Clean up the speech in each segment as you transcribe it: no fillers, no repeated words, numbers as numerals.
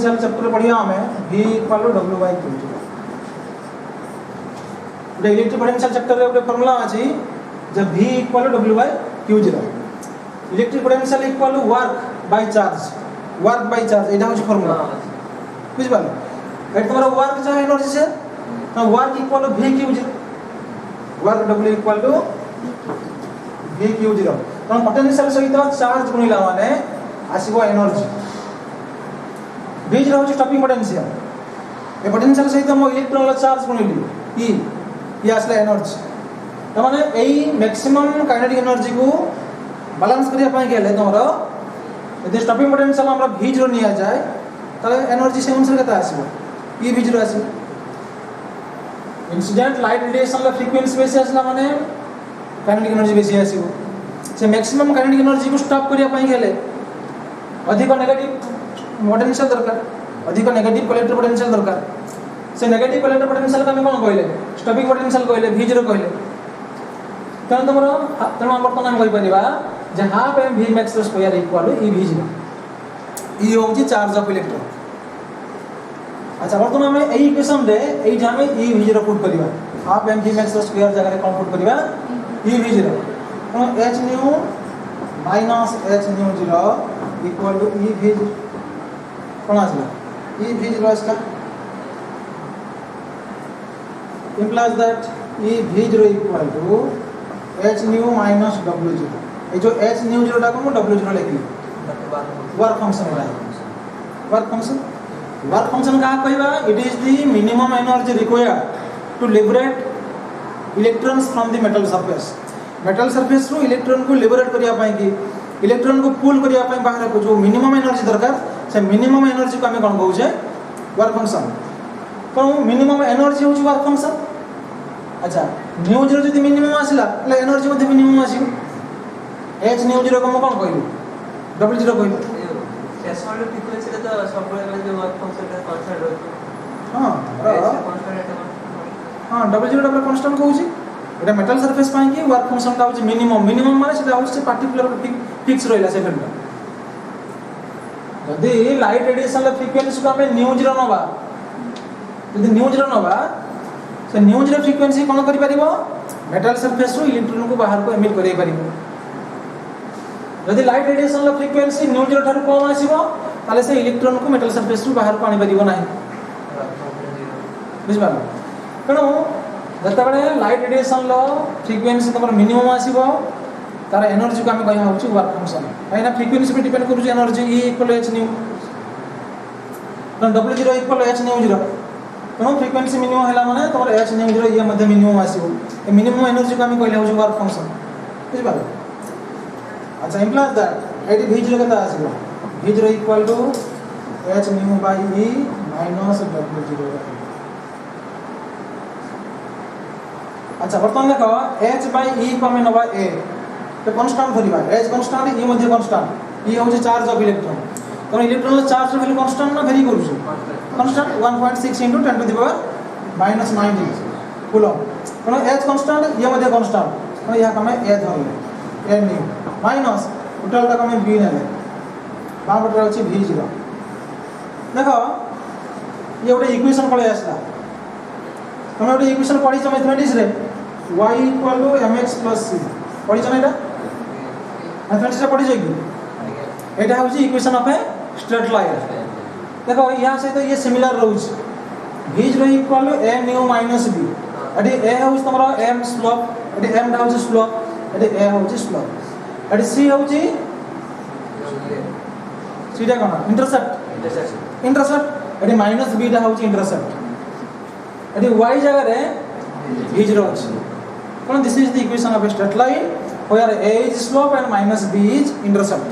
potential chapter पढ़िया हमें V equal to W/Q0 गोटे इलेक्ट्रिक पोटेंशियल चैप्टर रे गोटे फार्मूला अछि जे V equal to W/Q0 electric potential equal to work by charge एटा होछ फार्मूला बुझ पालो एट तुम्हारा वर्क चाहे एनर्जी से तो work equal to V/Q0 work W equal to V/Q0 तो पोटेंशियल सहित चार्ज गुणिला माने आसीबो एनर्जी V0 होछ स्टॉपिंग पोटेंशियल ए पोटेंशियल सहित हम इलेक्ट्रॉन चार्ज गुणिली ये आसला एनर्जी तो माने एई मैक्सिमम काइनेटिक एनर्जी को बैलेंस करिया पई गेले तमरो यदि स्टॉपिंग पोटेंशियल हमरा V0 निया जाए तले एनर्जी से अनुसार कता आसीबो ई V0 आसीबो इंसिडेंट लाइट रेडिएशन ला फ्रीक्वेंसी बेसी आसला माने काइनेटिक एनर्जी बेसी आसीबो से मैक्सिमम काइनेटिक एनर्जी को स्टॉप करिया पई गेले अधिक नेगेटिव पोटेंशियल दरकार अधिक नेगेटिव कलेक्टर पोटेंशियल दरकार से नेगेटिव कलेक्टर पोटेंशियल का हम कोन कहले स्टॉपिंग पोटेंशियल कहले V0 कहले तन तमरो तन हम वर्तमान हम कहि परिबा जे half m V max square equal to E V0 e होची चार्ज ऑफ इलेक्ट्रॉन अच्छा वर्तमान में एई इक्वेशन रे एई जामे E V0 पुट करिबा half m V max square जगह रे कोन पुट करिबा E V0 तो h nu minus h nu 0 equal to E V0 कौन आसला E V0 इसका implies that E V0 equal to h nu minus W0 ये जो h न्यू 0 टा को मैं W0 लिखली वर्क फंक्शन है वर्क फंक्शन का कहबा it is the minimum energy required to liberate electrons from the metal surface रो इलेक्ट्रॉन को लिबरेट करिया पाए कि इलेक्ट्रॉन को पुल करिया पाए बाहर को जो मिनिमम एनर्जी दरकार से मिनिमम एनर्जी को हमें कोन कहू छे वर्क फंक्शन तो मिनिमम एनर्जी होची वर्क फंक्शन अच्छा न्यू 0 जदी मिनिमम आसिला ले एनर्जी मध्ये मिनिमम आसीबो h न्यू 0 को हम कोन कहलु W0 कहलु सेसमल फ्रीक्वेंसी रे तो सब बेले जो वर्क फंक्शन का कांस्टेंट रहतो हां W0 डबल कांस्टेंट कहूची एटा मेटल सरफेस पाई कि वर्क फंक्शन का होची मिनिमम माने सेटा होची पार्टिकुलर फिक्स रहला सेकंड यदि लाइट रेडिएशन फ्रीक्वेंसी को हमें न्यू 0 नबा यदि न्यू 0 नबा से न्यू 0 फ्रीक्वेंसी कोन करि परिबो मेटल सरफेस रो इलेक्ट्रॉन को बाहर को एमिट करै परिबो यदि लाइट रेडिएशन फ्रीक्वेंसी न्यू 0 थारु कम आसीबो ताले से इलेक्ट्रॉन को मेटल सरफेस रो बाहर को आनि परिबो नाही बुझ पालो कनो जता बळे लाइट रेडिएशन फ्रीक्वेंसी तमर मिनिमम आसीबो तार एनर्जी को हमें कहया होची वर्क फंक्शन काइना फ्रीक्वेंसी पे डिपेंड करू energy E equal h new तो W0 इक्वल h न्यू 0 तो फ्रीक्वेंसी मिनिमम हैला माने तमर h न्यू 0 ये मध्ये मिनिमम आसीबो ए मिनिमम एनर्जी को हमें कहले होची वर्क फंक्शन बुझ पालो अच्छा इंप्लाइज दैट एटी V0 कता आसीबो V0 equal to h nu by E minus W0 अच्छा वर्तमान देखो h बाय E को हमें नबा a तो कांस्टेंट धरिबा h कांस्टेंट E मध्ये कांस्टेंट E होची चार्ज ऑफ इलेक्ट्रॉन तो इलेक्ट्रॉन चार्ज रो वैल्यू कांस्टेंट ना वेरी करू constant 1.6 × 10 to the power -19 coulomb तो h कांस्टेंट E मध्ये कांस्टेंट तो यहां हमें a धरले a न्यू माइनस टोटल तक हमें b नेले बाबटर होची V0 देखो ये गोटे इक्वेशन पळे आसला हम गोटे इक्वेशन पढी छ मैथमेटिक्स रे y = mx + c पढी छ ना एटा मैथमेटिक्स रे पढी जगी एटा होची equation of a straight line देखो यहां से तो ये सिमिलर रहउछ V0 = a nu minus b एटी a होउछ तमरो m स्लोप एटी m होउछ स्लोप एटी a होउछ स्लोप एटी c होउछ सीधा कोन इंटरसेप्ट एटी माइनस b टा होउछ इंटरसेप्ट एटी y जगह रे V0 होउछ कोन this is the equation of a straight line where a is slope and minus b is intercept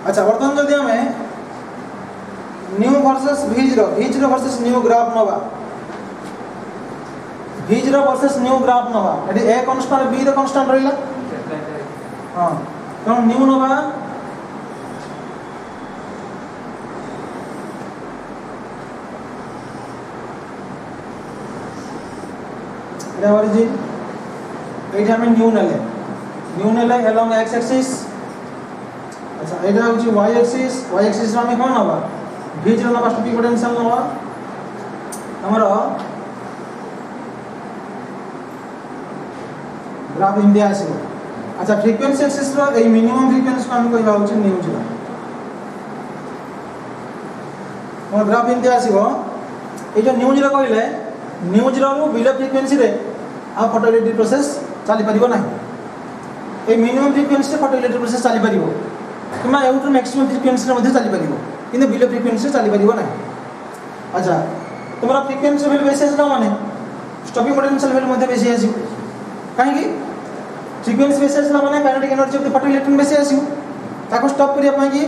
अच्छा वर्तमान जदि हमें new versus V0 versus new graph नबा V0 वर्सेस न्यू ग्राफ नबा eighty a constant b the constant रहिला हां तो new नबा এটা অরিজিন এইটা আমি নিউ নেলে along x axis আচ্ছা এটা হচ্ছে y axis রে আমি কোন নেবা v0 নেবা স্টপিং পোটেনশিয়াল নেবা আমরা গ্রাফ ইন্ডিয়া আসিব আচ্ছা ফ্রিকোয়েন্সি এক্সিস র এই মিনিমাম ফ্রিকোয়েন্সি আমি কইবা হচ্ছে নিউ 0 আমার গ্রাফ ইন্ডিয়া আসিব এইটা নিউ 0 কইলে নিউ 0 রু বিলো ফ্রিকোয়েন্সি রে আ ফটো ইলেক্ট্রিক প্রসেস চালি পারিব না এই মিনিমাম ফ্রিকোয়েন্সি রে ফটো ইলেক্ট্রিক প্রসেস চালি পারিব কিংবা এউটু ম্যাক্সিমাম ফ্রিকোয়েন্সি রে মধ্যে চালি পারিব কিন্তু বিলো ফ্রিকোয়েন্সি চালি পারিব না আচ্ছা তোমরা ফ্রিকোয়েন্সি ভ্যালু বেশি আসলে মানে স্টপিং পোটেনশিয়াল ভ্যালু মধ্যে বেশি আসিব কাহিকি ফ্রিকোয়েন্সি বেশি আসলে মানে kinetic energy of the photo electron বেশি আসিব তাকে স্টপ করিয়া পাই কি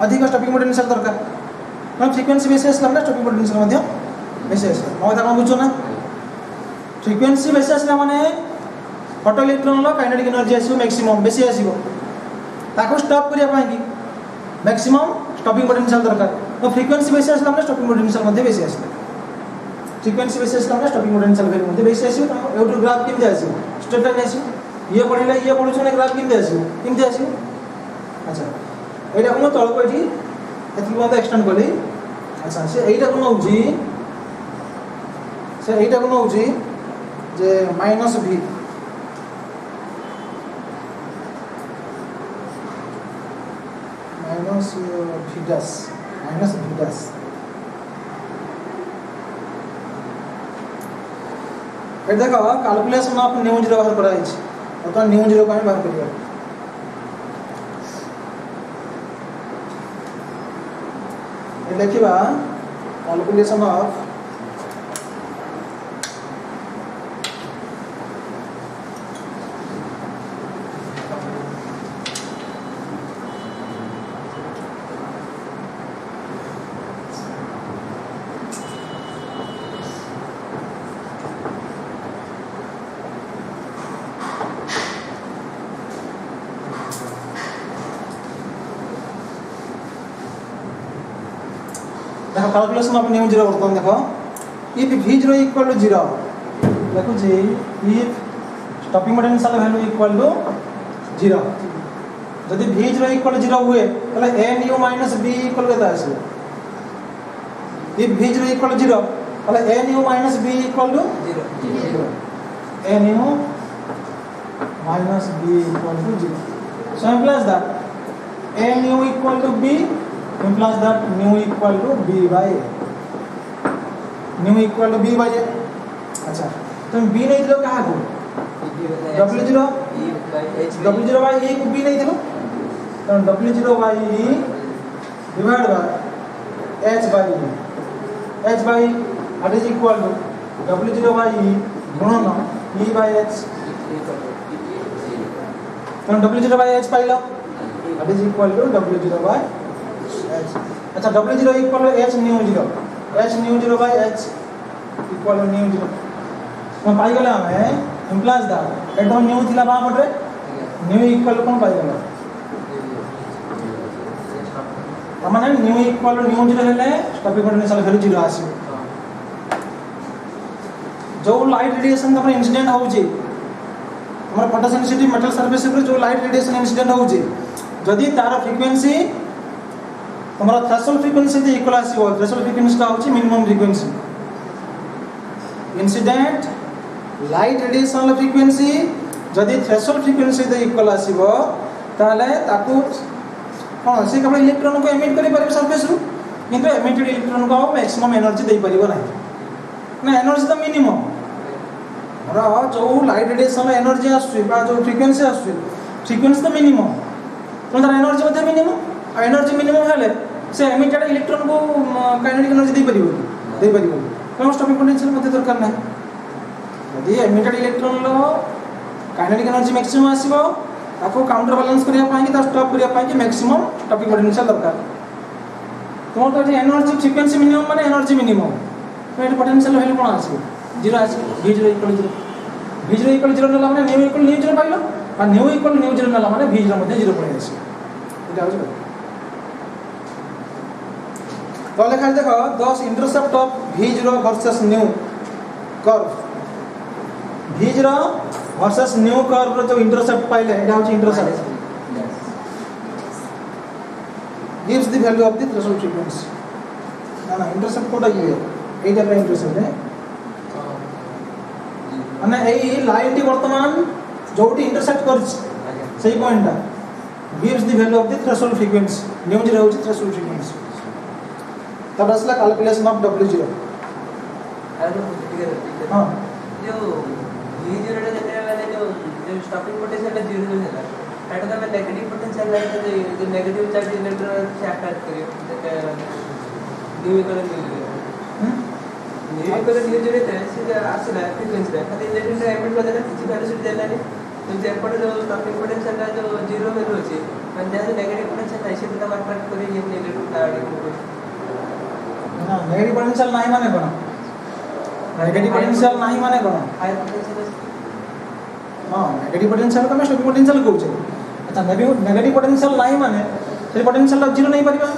अधिक স্টপিং পোটেনশিয়াল দরকার মানে ফ্রিকোয়েন্সি বেশি আসলে মানে স্টপিং পোটেনশিয়াল মধ্যে বেশি আসে কথা কোন বুঝছো না ফ্রিকোয়েন্সি বেশি আসলে মানে ফটো ইলেক্ট্রন লো কাইনেটিক এনার্জি আসিব ম্যাক্সিমাম বেশি আসিব তাকে স্টপ করিয়া পাই কি ম্যাক্সিমাম স্টপিং পোটেনশিয়াল দরকার তো ফ্রিকোয়েন্সি বেশি আসলে মানে স্টপিং পোটেনশিয়াল মধ্যে বেশি আসে ফ্রিকোয়েন্সি বেশি আসলে মানে স্টপিং পোটেনশিয়াল ভ্যালু মধ্যে বেশি আসিব এউটু গ্রাফ কেমতে আসিব স্টেট লাইন আসিব ये पढ़िला ये पढ़ुछन ग्राफ केमते आसीबो अच्छा एटा कोन तळको एठी एथि मते एक्सटेंड करली अच्छा से एटा कोन होउची जे minus v minus v dash ए देखो कैलकुलेशन ऑफ न्यू 0 बाहर करा है तो न्यू 0 को हम बाहर करिया ये देखिबा कैलकुलेशन ऑफ देखो कैलकुलेशन ऑफ न्यू 0 बर्तन देखो इफ v0 इक्वल टू 0 देखो जी if stopping potential value equal to 0 यदि v0 इक्वल टू 0 हुए तले nu माइनस b इक्वल केता आसे इफ v0 इक्वल टू 0 तले nu minus b equal to 0 nu minus b equal to 0 so implies that nu equal to b implies that nu equal to b by a nu equal to b by a अच्छा तुम b नहीं दिलो कहाँ को w0 by e को b नहीं दिलो तो w0 by e divided by h by that is equal to w0 by e गुणन e by h तो w0 by h पाइलो that is equal to w0 by अच्छा W0 equal to h nu 0 by h equal to nu 0 हम पाई गला हमें implies दा एटा new थिला बा पटरे न्यू इक्वल टू कोन पाई गला माने न्यू इक्वल टू न्यू 0 हेले स्टॉपिंग पोटेंशियल वैल्यू 0 आसी जो लाइट रेडिएशन हमर इंसिडेंट होउची हमर फोटो सेंसिटिव मेटल सरफेस पर जो लाइट रेडिएशन इंसिडेंट होउची जदी तार फ्रीक्वेंसी हमारा थ्रेशोल्ड फ्रीक्वेंसी दे इक्वल आसीबो थ्रेशोल्ड फ्रीक्वेंसी का होची minimum frequency incident light radiation frequency जदी थ्रेशोल्ड फ्रीक्वेंसी दे इक्वल आसीबो ताले ताकू हां से केवल इलेक्ट्रॉन को एमिट करि परिबो सरफेस रु किंतु एमिटेड इलेक्ट्रॉन को मैक्सिमम एनर्जी दे परिबो नाही ना एनर्जी तो मिनिमम हमरा जो लाइट रेडिएशन एनर्जी आसुची बा जो फ्रीक्वेंसी आसुची फ्रीक्वेंसी तो मिनिमम तो तार एनर्जी मध्ये मिनिमम एनर्जी मिनिमम हेले से एमिटेड इलेक्ट्रॉन को काइनेटिक एनर्जी दे परिबो कौन स्टॉपिंग पोटेंशियल मध्ये दरकार नाही यदि एमिटेड इलेक्ट्रॉन लो काइनेटिक एनर्जी मैक्सिमम आसीबो ताको काउंटर बैलेंस करिया पाई कि ता स्टॉप करिया पाई कि मैक्सिमम स्टॉपिंग पोटेंशियल दरकार तुम तो एनर्जी फ्रीक्वेंसी मिनिमम माने एनर्जी मिनिमम तो एट पोटेंशियल वैल्यू कोन आसीबो 0 आसीबो v0 इक्वल 0 v0 इक्वल 0 नला माने न्यू इक्वल न्यू 0 पाइलो और न्यू इक्वल न्यू 0 नला माने v0 मध्ये 0 पड़े आसीबो এটা হচ্ছে तो लिखा देखो 10 intercept of v0 versus new curve v ର versus new curve ର जो intercept पाइले एटा होची intercept gives the value of the threshold frequency ना intercept कोटा ये एटा पे intercept है माने एई लाइन टी वर्तमान जोटी इंटरसेक्ट करछ सही पॉइंट ता gives the value of the threshold frequency new zero होची threshold frequency तब असला कैलकुलेशन ऑफ w0 हां जो v0 रे देने वाले जो स्टॉपिंग पोटेंशियल है 0 है एटा तो मैं नेगेटिव पोटेंशियल लाइन है जो नेगेटिव चार्ज इलेक्ट्रॉन से अटैक करियो न्यू इक्वल न्यू जोड़े थे सीधे आसला फ्रीक्वेंसी रे खाली इलेक्ट्रिक एमिट बदले किसी वेलोसिटी देला नहीं तो जेपट जो स्टॉपिंग पोटेंशियल जो 0 में रहछि मन जैसे नेगेटिव पोटेंशियल है से तब अट्रैक्ट करे ये नेगेटिव कार्ड ना नेगेटिव पोटेंशियल नहीं माने कोन नेगेटिव पोटेंशियल नहीं माने कोन हाई पोटेंशियल हां नेगेटिव पोटेंशियल को मैं स्टॉपिंग पोटेंशियल कहू छै अच्छा नेगेटिव पोटेंशियल नहीं माने से पोटेंशियल 0 नहीं परिबा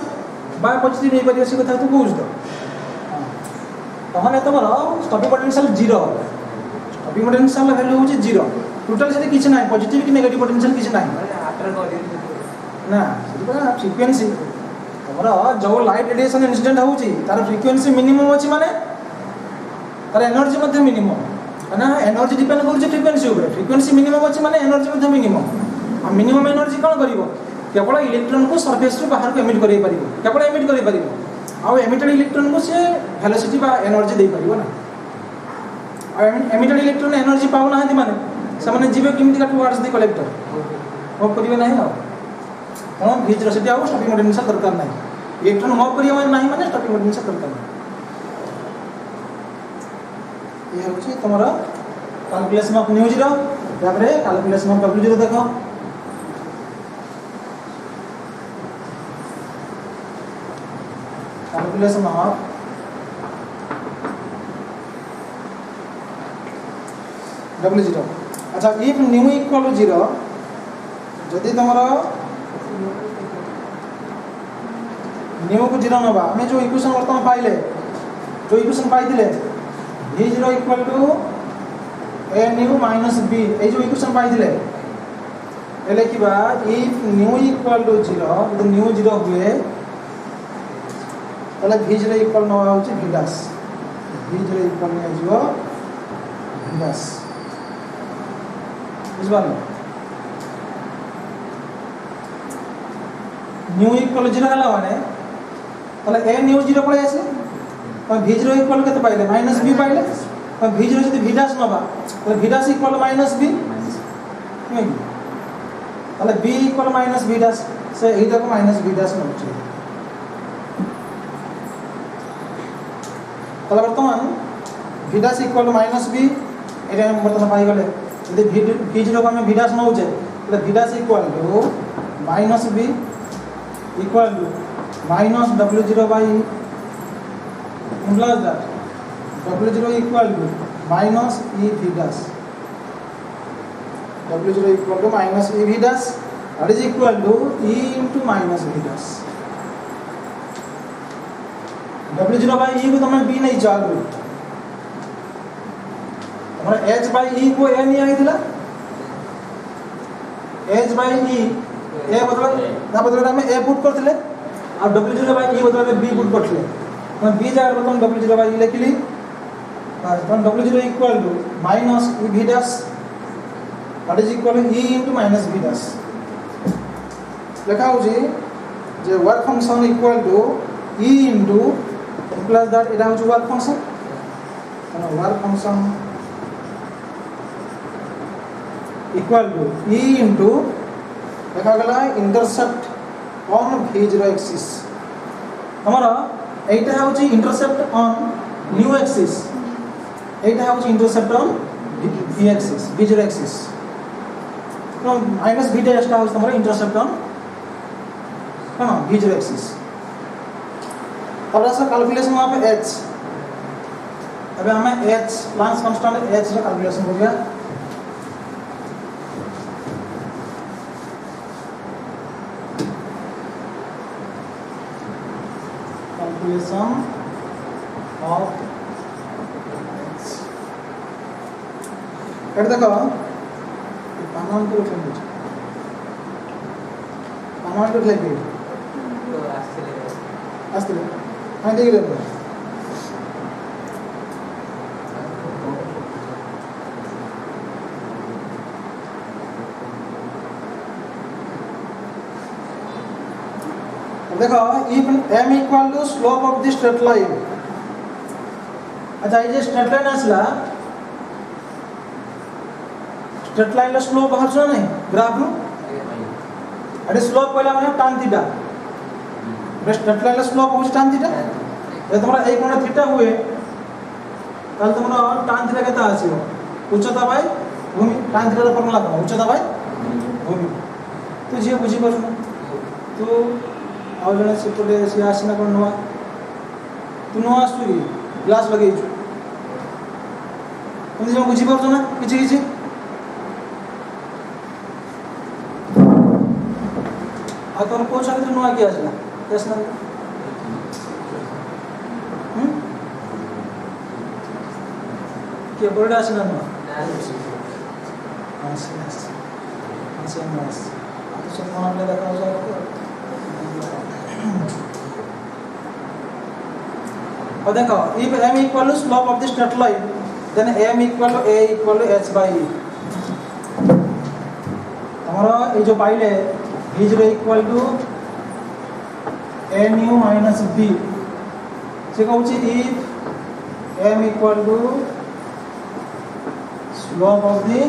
बा पॉजिटिव नहीं परिबा से कथा तू कहू तो तहने तमर stopping potential 0 stopping potential value होची 0 टोटल से किछ नहीं पॉजिटिव की नेगेटिव पोटेंशियल किछ नहीं अट्रैक्ट करे ना सेटा फ्रीक्वेंसी तमर जो लाइट रेडिएशन इंसिडेंट होची तार फ्रीक्वेंसी मिनिमम होची माने तार एनर्जी मध्ये मिनिमम ना एनर्जी डिपेंड करूची फ्रीक्वेंसी ऊपर फ्रीक्वेंसी मिनिमम अछि माने एनर्जी मध्ये मिनिमम आ मिनिमम एनर्जी कोन करिवो केवल इलेक्ट्रॉन को सरफेस रो बाहर को एमिट करै परिबो केवल एमिट करै परिबो आ एमिटेड इलेक्ट्रॉन को से वेलोसिटी बा एनर्जी दे परिबो ना आ एमिटेड इलेक्ट्रॉन एनर्जी पाउ ना हति माने से माने जीवे किमिति का टुवर्ड्स द कलेक्टर हो करिवे नाही आ कोन विजरसिटी आ स्टॉपिंग पोटेंशियल दरकार नाही इलेक्ट्रॉन मूव करियो माने नाही माने स्टॉपिंग पोटेंशियल दरकार नाही ये होची तमरा कैलकुलेशन ऑफ न्यू जीरो तापरे कैलकुलेशन ऑफ डब्ल्यू जीरो देखो कैलकुलेशन ऑफ डब्ल्यू जीरो अच्छा इफ न्यू इक्वल टू 0 जदि तमरा न्यू को 0 नबा हमें जो इक्वेशन वर्तमान पाइले जो इक्वेशन पाइथिले v0 equal to a nu minus b ए जो इक्वेशन पाइथिले एले की बा if nu equal to 0 तो nu 0 हुए तले v0 equal न होची v dash v0 equal न हो v dash इस बार nu equal 0 हला माने तले a nu 0 पळे आसे और v0 इक्वल केते पाइले माइनस b पाइले और v0 जदि v dash नबा तो v dash equal minus b नहीं ताले b equal minus v dash से एटा को माइनस v dash न होचे ताले वर्तमान v dash equal minus b एटा हम वर्तमान पाइ गले जदि v0 को हम v dash न होचे तो v dash equal to minus b equal to minus w0 by plus that w0 equal to minus e v dash w0 equal to minus e v dash that is equal to e into minus v dash w0 by e को तमे b नहीं चालू हमरा h by e को a नहीं आई थिला h by e a बदला हमें a पुट करथिले और w0 by e बदला b पुट करथिले मैं b जाकर बताऊं w0 by e लिखली तो w0 equal to minus e v dash that is equal to e into minus v dash लिखा हो जी जे work function equal to e into plus that एटा हो work function work function equal to e into लिखा गला intercept on v0 axis हमारा एटा होची इंटरसेप्ट ऑन न्यू एक्सिस एटा होची intercept on v axis v0 axis तो माइनस v dash होची हमर इंटरसेप्ट ऑन हां v0 एक्सिस अब ऐसा कैलकुलेशन वहां पे h अब हमें h प्लांक्स कांस्टेंट h का कैलकुलेशन हो गया calculation of এটা দেখো পানান করে ফেলে দিচ্ছি পানান করে লাগবে তো আসতে আমি দেখে দেবো देखो if m equal to slope of the straight line अच्छा ये स्ट्रेट लाइन आसला स्ट्रेट लाइन ला स्लोप बाहर जो नहीं ग्राफ रू अरे स्लोप कहला माने tan थीटा बे स्ट्रेट लाइन ला स्लोप हो tan थीटा ये तुम्हारा एक कोण थीटा हुए ताल तुम्हारा tan थीटा केता आसीबो उच्चता बाय भूमि tan थीटा रा फॉर्मूला करा उच्चता बाय भूमि तो जे बुझी परछन तो ଆଉ ଜଣେ ସେପଟେ ସିଏ ଆସିନା କ'ଣ ନୂଆ ତୁ ନୂଆ ଆସୁଛୁ କି ଗ୍ଲାସ୍ ଲଗେଇଛୁ ଏମିତି ଜଣ ବୁଝିପାରୁଛ ନା କିଛି କିଛି ଆଉ ତୋର କୋଉ ଚାକିରି ନୂଆ କିଏ ଆସିଲା କିଏ ଆସିନା କିଏ ବଡ଼ଟା ଆସିନା ନୂଆ ଦେଖାଯାଉଛି और देखो if m equal to slope of the straight line then m equal to a equal to h by e हमारा ये जो पाइले v0 equal to a nu minus b से कहूँ if m equal to slope of the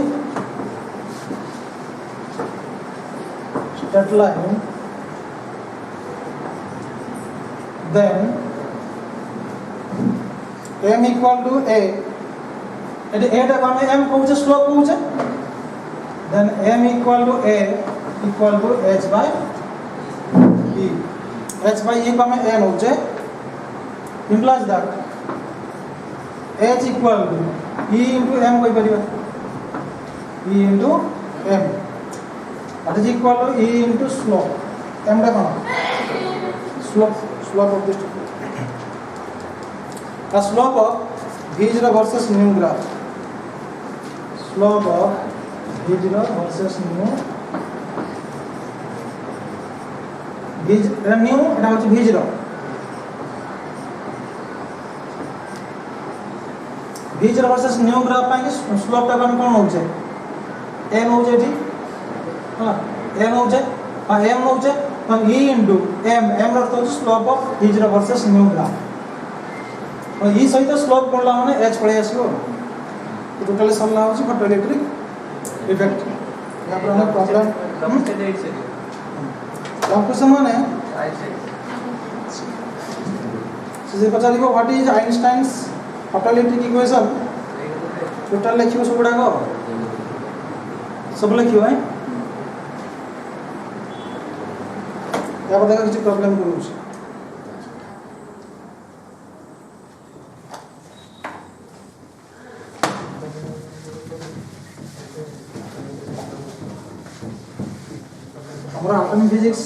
straight line then m equal to a Ete a टा कोन m कहू छै slope कहू छै then m equal to a equal to h by e h by e को में n हो छै implies that h equal to e into m कोइ परिबा e into m that is equal to e into slope m टा कोन slope of this the slope of v0 versus nu graph slope of v0 versus nu v0 nu এটা হচ্ছে v0 v0 versus nu graph ପାଇଁ slope টা কোন হচ্ছে m হচ্ছে এটি হ্যাঁ m হচ্ছে আর m হচ্ছে तो e into m m अर्थ होची slope of v0 versus new graph और ई सहित स्लोप पडला माने h पळे आसीबो तो टोटल समला होची फोटोइलेक्ट्रिक इफेक्ट या प्रॉब्लम कंप्लीट से कंक्लूजन माने से पचार लिखो what is Einstein's photoelectric equation total लिखिबो सब गुडा को सब लिखिबो है या देखो किसी प्रॉब्लम करू हमरा एटॉमिक फिजिक्स